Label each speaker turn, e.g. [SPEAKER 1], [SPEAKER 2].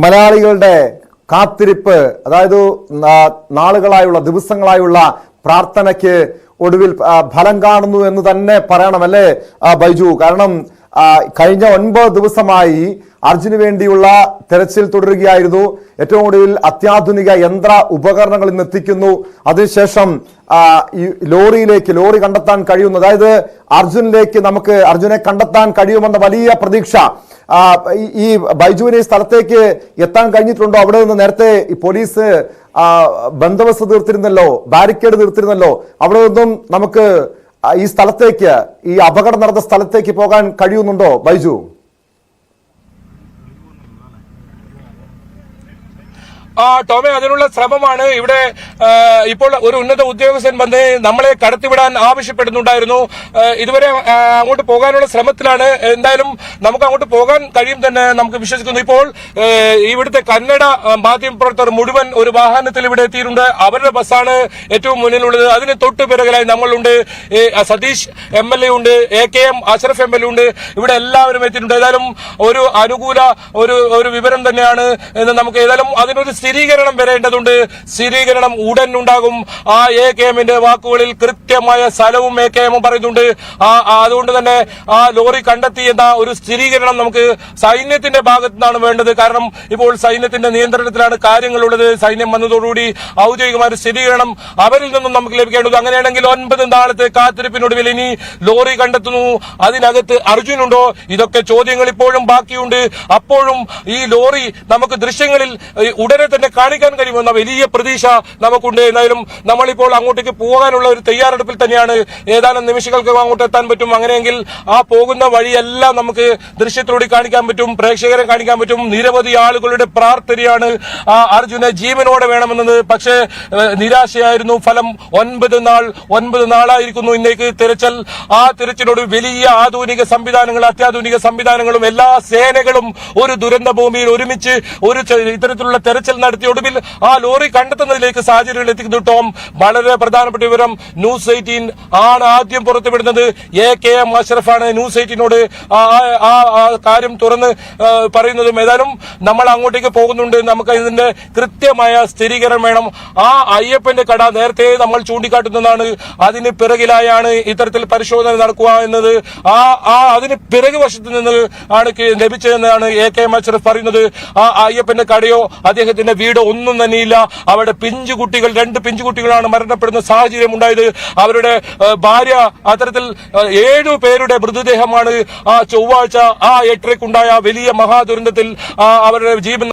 [SPEAKER 1] മലയാളികളുടെ കാത്തിരിപ്പ്, അതായത് നാളുകളായുള്ള ദിവസങ്ങളായുള്ള പ്രാർത്ഥനയ്ക്ക് ഒടുവിൽ ഫലം കാണുന്നു എന്ന് തന്നെ പറയണമല്ലേ ബൈജു? കാരണം കഴിഞ്ഞ 9 ദിവസമായി അർജുന് വേണ്ടിയുള്ള തെരച്ചിൽ തുടരുകയായിരുന്നു. ഏറ്റവും ഒടുവിൽ അത്യാധുനിക യന്ത്ര ഉപകരണങ്ങൾ ഇന്ന് എത്തിക്കുന്നു. അതിനുശേഷം ലോറി കണ്ടെത്താൻ കഴിയുന്നു. അതായത് അർജുനെ കണ്ടെത്താൻ കഴിയുമെന്ന വലിയ പ്രതീക്ഷ ഈ ബൈജുവിനെ ഈ സ്ഥലത്തേക്ക് എത്താൻ കഴിഞ്ഞിട്ടുണ്ടോ? അവിടെ നിന്ന് നേരത്തെ ഈ പോലീസ് ബന്ദോബസ്ത് തീർത്തിരുന്നല്ലോ, ബാരിക്കേഡ് തീർത്തിരുന്നല്ലോ. അവിടെ നിന്നും നമുക്ക് ഈ സ്ഥലത്തേക്ക്, ഈ അപകടം നടന്ന സ്ഥലത്തേക്ക് പോകാൻ കഴിയുന്നുണ്ടോ ബൈജു?
[SPEAKER 2] ടോമെ, അതിനുള്ള ശ്രമമാണ് ഇവിടെ. ഇപ്പോൾ ഒരു ഉന്നത ഉദ്യോഗസ്ഥൻ വന്ന് നമ്മളെ കടത്തിവിടാൻ ആവശ്യപ്പെടുന്നുണ്ടായിരുന്നു. ഇതുവരെ അങ്ങോട്ട് പോകാനുള്ള ശ്രമത്തിലാണ്. എന്തായാലും നമുക്ക് അങ്ങോട്ട് പോകാൻ കഴിയും തന്നെ നമുക്ക് വിശ്വസിക്കുന്നു. ഇപ്പോൾ ഇവിടുത്തെ കന്നഡ മാധ്യമപ്രവർത്തകർ മുഴുവൻ ഒരു വാഹനത്തിൽ ഇവിടെ എത്തിയിട്ടുണ്ട്. അവരുടെ ബസ്സാണ് ഏറ്റവും മുന്നിലുള്ളത്. അതിന് തൊട്ടു പിറകിലായി നമ്മളുണ്ട്. സതീഷ് MLA ഉണ്ട്, AKM അഷ്റഫ് MLA ഉണ്ട്. ഇവിടെ എല്ലാവരും എത്തിയിട്ടുണ്ട്. ഏതായാലും ഒരു അനുകൂല ഒരു വിവരം തന്നെയാണ് എന്ന് നമുക്ക് ഏതായാലും അതിനൊരു സ്ഥിരീകരണം വരേണ്ടതുണ്ട്. സ്ഥിരീകരണം ഉടൻ ഉണ്ടാകും. ആ AKMന്റെ വാക്കുകളിൽ കൃത്യമായ സ്ഥലവും AKM പറയുന്നുണ്ട്. അതുകൊണ്ട് തന്നെ ആ ലോറി കണ്ടെത്തി എന്ന ഒരു സ്ഥിരീകരണം നമുക്ക് സൈന്യത്തിന്റെ ഭാഗത്തു നിന്നാണ് വേണ്ടത്. കാരണം ഇപ്പോൾ സൈന്യത്തിന്റെ നിയന്ത്രണത്തിലാണ് കാര്യങ്ങളുള്ളത്. സൈന്യം വന്നതോടുകൂടി ഔദ്യോഗികമായ സ്ഥിരീകരണം അവരിൽ നിന്നും നമുക്ക് ലഭിക്കേണ്ടത്. അങ്ങനെയാണെങ്കിൽ 9 നാളത്തെ കാത്തിരിപ്പിനൊടുവിൽ ഇനി ലോറി കണ്ടെത്തുന്നു. അതിനകത്ത് അർജുനുണ്ടോ? ഇതൊക്കെ ചോദ്യങ്ങൾ ഇപ്പോഴും ബാക്കിയുണ്ട്. അപ്പോഴും ഈ ലോറി നമുക്ക് ദൃശ്യങ്ങളിൽ ഉടനെ തന്നെ കാണിക്കാൻ കഴിയുമെന്ന വലിയ പ്രതീക്ഷ നമുക്കുണ്ട്. എന്തായാലും നമ്മളിപ്പോൾ അങ്ങോട്ടേക്ക് പോകാനുള്ള ഒരു തയ്യാറെടുപ്പിൽ തന്നെയാണ്. ഏതാനും നിമിഷങ്ങൾക്ക് അങ്ങോട്ട് എത്താൻ പറ്റും. അങ്ങനെയെങ്കിൽ ആ പോകുന്ന വഴിയെല്ലാം നമുക്ക് ദൃശ്യത്തിലൂടെ കാണിക്കാൻ പറ്റും, പ്രേക്ഷകരെ കാണിക്കാൻ പറ്റും. നിരവധി ആളുകളുടെ പ്രാർത്ഥനയാണ് അർജുനെ ജീവനോടെ വേണമെന്നത്. പക്ഷേ നിരാശയായിരുന്നു ഫലം. 9 നാളായിരിക്കുന്നു ഇന്നേക്ക് തിരച്ചിൽ. ആ തിരച്ചിലോട് വലിയ അത്യാധുനിക സംവിധാനങ്ങളും എല്ലാ സേനകളും ഒരു ദുരന്ത ഭൂമിയിൽ ഒരുമിച്ച് ഇത്തരത്തിലുള്ള തെരച്ചിൽ നടത്തി ഒടുവിൽ ആ ലോറി കണ്ടെത്തുന്നതിലേക്ക് സാഹചര്യങ്ങൾ എത്തിക്കുന്നു. ടോം, വളരെ പ്രധാനപ്പെട്ട വിവരം ന്യൂസ് 18 ആണ് ആദ്യം പുറത്തുവിടുന്നത്. AKM അഷ്റഫാണ് ന്യൂസ് 18നോട് ആ കാര്യം തുറന്ന് പറയുന്നതും. ഏതായാലും നമ്മൾ അങ്ങോട്ടേക്ക് പോകുന്നുണ്ട്. നമുക്ക് ഇതിന്റെ കൃത്യമായ സ്ഥിരീകരണം വേണം. ആ അയ്യപ്പന്റെ കട നേരത്തെ നമ്മൾ ചൂണ്ടിക്കാട്ടുന്നതാണ്. അതിന് പിറകിലായാണ് ഇത്തരത്തിൽ പരിശോധന നടക്കുക എന്നത്. അതിന് പിറകു വശത്ത് നിന്ന് ആണ് ലഭിച്ചതെന്നാണ് AKM അഷ്റഫ് പറയുന്നത്. ആ അയ്യപ്പന്റെ കടയോ അദ്ദേഹത്തിന്റെ വീടോ ഒന്നും തന്നെയില്ല. അവിടെ 2 പിഞ്ചുകുട്ടികളാണ് മരണപ്പെടുന്ന സാഹചര്യം ഉണ്ടായത്. അവരുടെ ഭാര്യ, അത്തരത്തിൽ 7 പേരുടെ മൃതദേഹമാണ് ആ ചൊവ്വാഴ്ച 8:30 വലിയ മഹാദുരന്തത്തിൽ അവരുടെ ജീവൻ